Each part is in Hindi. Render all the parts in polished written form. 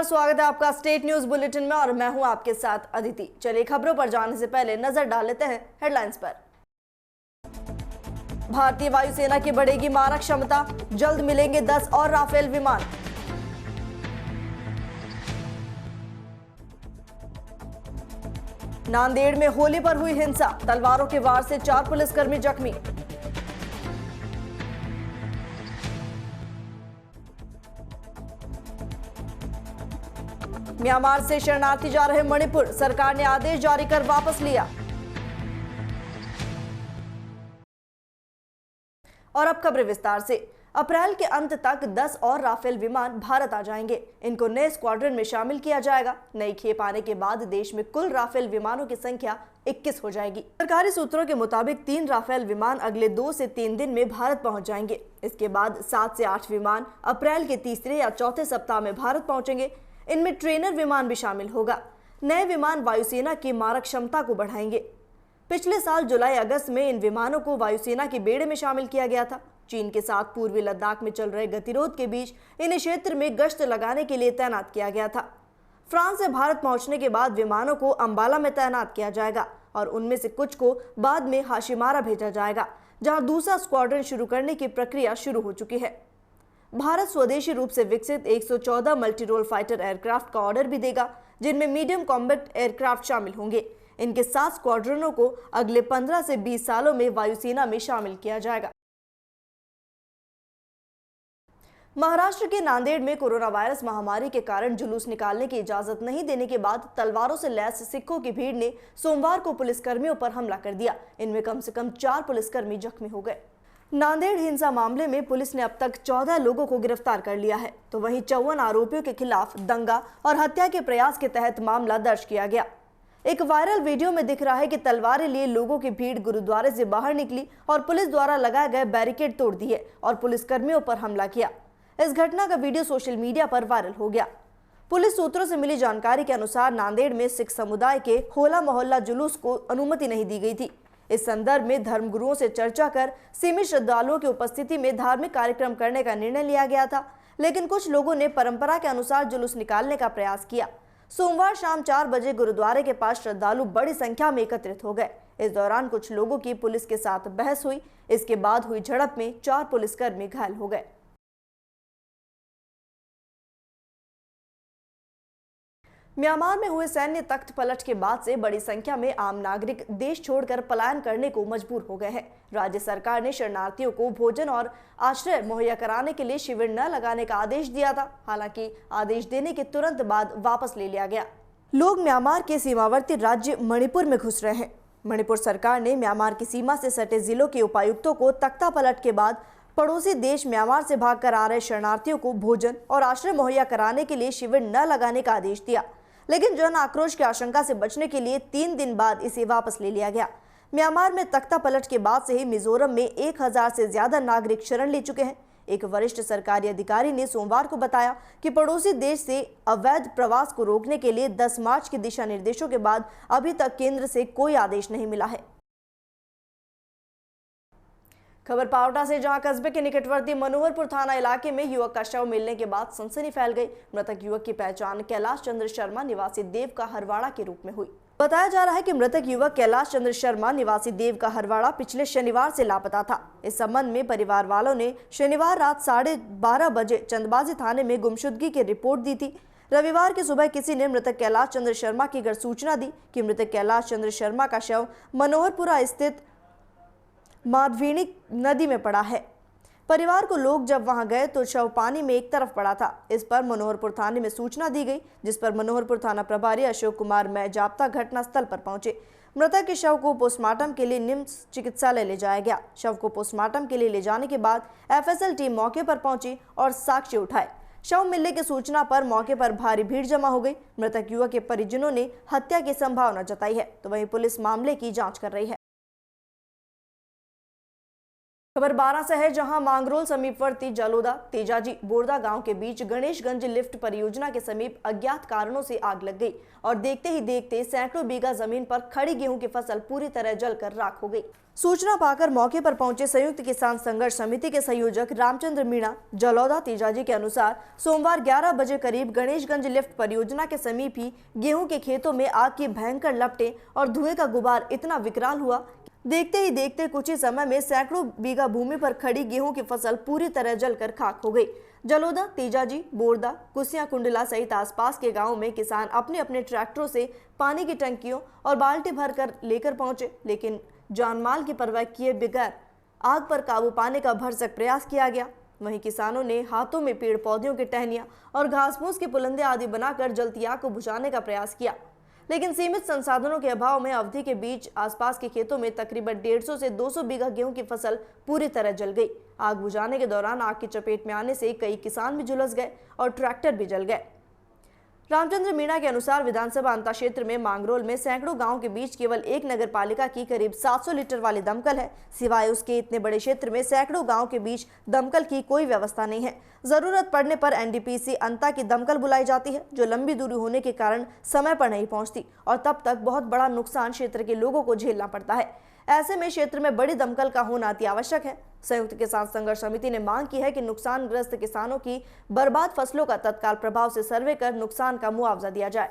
स्वागत है आपका स्टेट न्यूज बुलेटिन में और मैं हूं आपके साथ अदिति। चलिए खबरों पर जाने से पहले नजर डाल लेते हैं हेडलाइंस पर। भारतीय वायुसेना की बढ़ेगी मारक क्षमता, जल्द मिलेंगे 10 और राफेल विमान। नांदेड़ में होली पर हुई हिंसा, तलवारों के वार से 4 पुलिसकर्मी जख्मी। म्यांमार से शरणार्थी जा रहे मणिपुर, सरकार ने आदेश जारी कर वापस लिया। और अब खबरें विस्तार से। अप्रैल के अंत तक 10 और राफेल विमान भारत आ जाएंगे। इनको नए स्क्वाड्रन में शामिल किया जाएगा। नई खेप आने के बाद देश में कुल राफेल विमानों की संख्या 21 हो जाएगी। सरकारी सूत्रों के मुताबिक 3 राफेल विमान अगले 2 से 3 दिन में भारत पहुंच जाएंगे। इसके बाद 7 से 8 विमान अप्रैल के तीसरे या चौथे सप्ताह में भारत पहुंचेंगे। इनमें ट्रेनर विमान भी शामिल होगा। नए विमान वायुसेना की मारक क्षमता को बढ़ाएंगे। पिछले साल जुलाई अगस्त में इन विमानों को वायुसेना के बेड़े में शामिल किया गया था। चीन के साथ पूर्वी लद्दाख में चल रहे गतिरोध के बीच इन्हें क्षेत्र में गश्त लगाने के लिए तैनात किया गया था। फ्रांस से भारत पहुंचने के बाद विमानों को अंबाला में तैनात किया जाएगा और उनमें से कुछ को बाद में हाशिमारा भेजा जाएगा, जहां दूसरा स्क्वाड्रन शुरू करने की प्रक्रिया शुरू हो चुकी है। भारत स्वदेशी रूप से विकसित 114 मल्टी रोल फाइटर एयरक्राफ्ट का ऑर्डर भी देगा, जिनमें मीडियम कॉम्बैट एयरक्राफ्ट शामिल होंगे। इनके 7 स्क्वाड्रनों को अगले 15 से 20 सालों में वायुसेना में शामिल किया जाएगा। महाराष्ट्र के नांदेड़ में कोरोना वायरस महामारी के कारण जुलूस निकालने की इजाजत नहीं देने के बाद तलवारों से लैस सिखों की भीड़ ने सोमवार को पुलिसकर्मियों पर हमला कर दिया। इनमें कम से कम 4 पुलिसकर्मी जख्मी हो गए। नांदेड़ हिंसा मामले में पुलिस ने अब तक 14 लोगों को गिरफ्तार कर लिया है, तो वहीं 54 आरोपियों के खिलाफ दंगा और हत्या के प्रयास के तहत मामला दर्ज किया गया। एक वायरल वीडियो में दिख रहा है कि तलवारें लिए लोगों की भीड़ गुरुद्वारे से बाहर निकली और पुलिस द्वारा लगाए गए बैरिकेड तोड़ दिए और पुलिसकर्मियों पर हमला किया। इस घटना का वीडियो सोशल मीडिया पर वायरल हो गया। पुलिस सूत्रों से मिली जानकारी के अनुसार नांदेड़ में सिख समुदाय के होला मोहल्ला जुलूस को अनुमति नहीं दी गई थी। इस संदर्भ में धर्मगुरुओं से चर्चा कर सीमित श्रद्धालुओं की उपस्थिति में धार्मिक कार्यक्रम करने का निर्णय लिया गया था, लेकिन कुछ लोगों ने परंपरा के अनुसार जुलूस निकालने का प्रयास किया। सोमवार शाम 4 बजे गुरुद्वारे के पास श्रद्धालु बड़ी संख्या में एकत्रित हो गए। इस दौरान कुछ लोगों की पुलिस के साथ बहस हुई। इसके बाद हुई झड़प में 4 पुलिसकर्मी घायल हो गए। म्यांमार में हुए सैन्य तख्त पलट के बाद से बड़ी संख्या में आम नागरिक देश छोड़कर पलायन करने को मजबूर हो गए हैं। राज्य सरकार ने शरणार्थियों को भोजन और आश्रय मुहैया कराने के लिए शिविर न लगाने का आदेश दिया था। हालांकि आदेश देने के तुरंत बाद वापस ले लिया गया। लोग म्यांमार के सीमावर्ती राज्य मणिपुर में घुस रहे हैं। मणिपुर सरकार ने म्यांमार की सीमा से सटे जिलों के उपायुक्तों को तख्ता पलट के बाद पड़ोसी देश म्यांमार से भागकर आ रहे शरणार्थियों को भोजन और आश्रय मुहैया कराने के लिए शिविर न लगाने का आदेश दिया, लेकिन जन आक्रोश की आशंका से बचने के लिए 3 दिन बाद इसे वापस ले लिया गया। म्यांमार में तख्ता पलट के बाद से ही मिजोरम में 1000 से ज्यादा नागरिक शरण ले चुके हैं। एक वरिष्ठ सरकारी अधिकारी ने सोमवार को बताया कि पड़ोसी देश से अवैध प्रवास को रोकने के लिए 10 मार्च के दिशा निर्देशों के बाद अभी तक केंद्र से कोई आदेश नहीं मिला है। खबर पावटा से, जहां कस्बे के निकटवर्ती मनोहरपुर थाना इलाके में युवक का शव मिलने के बाद सनसनी फैल गई। मृतक युवक की पहचान कैलाश चंद्र शर्मा निवासी देव का हरवाड़ा के रूप में हुई। बताया जा रहा है कि मृतक युवक कैलाश चंद्र शर्मा निवासी देव का हरवाड़ा पिछले शनिवार से लापता था। इस संबंध में परिवार वालों ने शनिवार रात 12:30 बजे चंदबाजी थाने में गुमशुदगी की रिपोर्ट दी थी। रविवार की सुबह किसी ने मृतक कैलाश चंद्र शर्मा की घर सूचना दी कि मृतक कैलाश चंद्र शर्मा का शव मनोहरपुरा स्थित माधवीणी नदी में पड़ा है। परिवार को लोग जब वहां गए तो शव पानी में एक तरफ पड़ा था। इस पर मनोहरपुर थाने में सूचना दी गई, जिस पर मनोहरपुर थाना प्रभारी अशोक कुमार जाप्ता घटनास्थल पर पहुंचे। मृतक के शव को पोस्टमार्टम के लिए निम्स चिकित्सालय ले जाया गया। शव को पोस्टमार्टम के लिए ले जाने के बाद FSL टीम मौके पर पहुंची और साक्ष्य उठाए। शव मिलने की सूचना पर मौके पर भारी भीड़ जमा हो गई। मृतक युवक के परिजनों ने हत्या की संभावना जताई है, तो वहीं पुलिस मामले की जाँच कर रही है। खबर 12 से है, जहां मांगरोल समीपवर्ती जलोदा तेजाजी बोरदा गांव के बीच गणेशगंज लिफ्ट परियोजना के समीप अज्ञात कारणों से आग लग गई और देखते ही देखते सैकड़ों बीघा जमीन पर खड़ी गेहूं की फसल पूरी तरह जलकर राख हो गई। सूचना पाकर मौके पर पहुंचे संयुक्त किसान संघर्ष समिति के संयोजक रामचंद्र मीणा जलौदा तेजाजी के अनुसार सोमवार 11 बजे करीब गणेशगंज लिफ्ट परियोजना के समीप ही गेहूं के खेतों में आग की भयंकर लपटें और धुएं का गुबार इतना विकराल हुआ, देखते ही देखते कुछ ही समय में सैकड़ों बीघा भूमि पर खड़ी गेहूं की फसल पूरी तरह जलकर खाक हो गई। जलोदा तेजाजी बोरदा कुसिया कुंडला सहित आसपास के गांवों में किसान अपने अपने ट्रैक्टरों से पानी की टंकियों और बाल्टी भरकर लेकर पहुंचे, लेकिन जानमाल की परवाह किए बगैर आग पर काबू पाने का भरसक प्रयास किया गया। वहीं किसानों ने हाथों में पेड़ पौधों की टहनियां और घास फूस के पुलंदे आदि बनाकर जलती आग को बुझाने का प्रयास किया, लेकिन सीमित संसाधनों के अभाव में अवधि के बीच आसपास के खेतों में तकरीबन 150 से 200 बीघा गेहूं की फसल पूरी तरह जल गई। आग बुझाने के दौरान आग की चपेट में आने से कई किसान भी झुलस गए और ट्रैक्टर भी जल गए। रामचंद्र मीणा के अनुसार विधानसभा अंता क्षेत्र में मांगरोल में सैकड़ों गांव के बीच केवल एक नगर पालिका की करीब 700 लीटर वाली दमकल है। सिवाय उसके इतने बड़े क्षेत्र में सैकड़ों गांव के बीच दमकल की कोई व्यवस्था नहीं है। जरूरत पड़ने पर एनडीपीसी अंता की दमकल बुलाई जाती है, जो लंबी दूरी होने के कारण समय पर नहीं पहुंचती और तब तक बहुत बड़ा नुकसान क्षेत्र के लोगों को झेलना पड़ता है। ऐसे में क्षेत्र में बड़ी दमकल का होना अति आवश्यक है। संयुक्त किसान संघर्ष समिति ने मांग की है कि नुकसानग्रस्त किसानों की बर्बाद फसलों का तत्काल प्रभाव से सर्वे कर नुकसान का मुआवजा दिया जाए।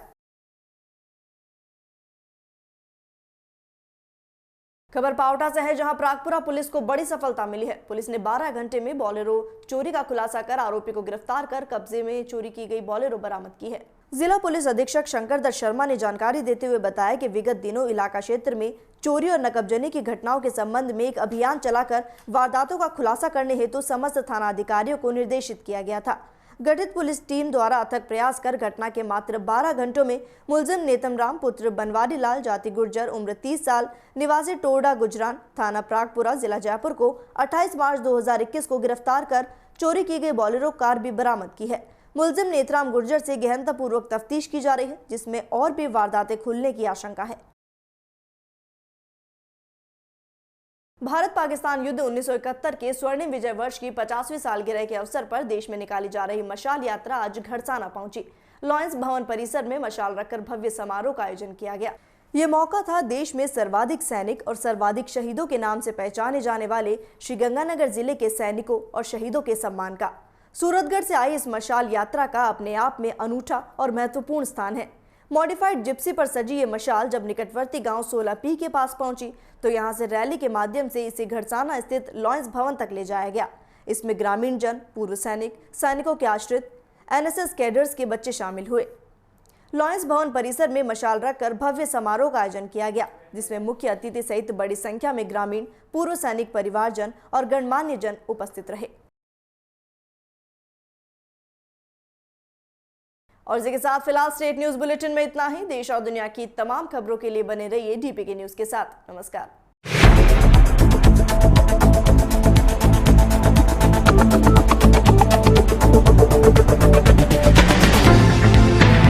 खबर पावटा से है, जहां प्रागपुरा पुलिस को बड़ी सफलता मिली है। पुलिस ने 12 घंटे में बोलेरो चोरी का खुलासा कर आरोपी को गिरफ्तार कर कब्जे में चोरी की गई बोलेरो बरामद की है। जिला पुलिस अधीक्षक शंकर दत्त शर्मा ने जानकारी देते हुए बताया कि विगत दिनों इलाका क्षेत्र में चोरी और नकबजनी की घटनाओं के संबंध में एक अभियान चलाकर वारदातों का खुलासा करने हेतु समस्त थाना अधिकारियों को निर्देशित किया गया था। गठित पुलिस टीम द्वारा अथक प्रयास कर घटना के मात्र 12 घंटों में मुलजिम नेतम राम पुत्र बनवारी लाल जाति गुर्जर उम्र 30 साल निवासी टोरडा गुजरान थाना प्रागपुरा जिला जयपुर को 28 मार्च 2021 को गिरफ्तार कर चोरी की गई बोलेरो कार भी बरामद की है। मुलजिम नेतराम गुर्जर से गहनतापूर्वक तफ्तीश की जा रही है, जिसमें और भी वारदातें खुलने की आशंका है। भारत पाकिस्तान युद्ध 1971 के स्वर्णिम विजय वर्ष की 50वीं सालगिरह के अवसर पर देश में निकाली जा रही मशाल यात्रा आज घड़साना पहुंची। लॉयंस भवन परिसर में मशाल रखकर भव्य समारोह का आयोजन किया गया। ये मौका था देश में सर्वाधिक सैनिक और सर्वाधिक शहीदों के नाम से पहचाने जाने वाले श्रीगंगानगर जिले के सैनिकों और शहीदों के सम्मान का। सूरतगढ़ से आई इस मशाल यात्रा का अपने आप में अनूठा और महत्वपूर्ण स्थान है। मॉडिफाइड जिप्सी पर सजी ये मशाल जब निकटवर्ती गांव 16P के पास पहुंची तो यहां से रैली के माध्यम से इसे घड़साना स्थित लॉयंस भवन तक ले जाया गया। इसमें ग्रामीण जन, पूर्व सैनिक, सैनिकों के आश्रित, एनएसएस कैडर्स के बच्चे शामिल हुए। लॉयंस भवन परिसर में मशाल रखकर भव्य समारोह का आयोजन किया गया, जिसमें मुख्य अतिथि सहित बड़ी संख्या में ग्रामीण, पूर्व सैनिक परिवारजन और गणमान्य जन उपस्थित रहे। और इसी के साथ फिलहाल स्टेट न्यूज बुलेटिन में इतना ही। देश और दुनिया की तमाम खबरों के लिए बने रहिए डीपीके न्यूज के साथ। नमस्कार।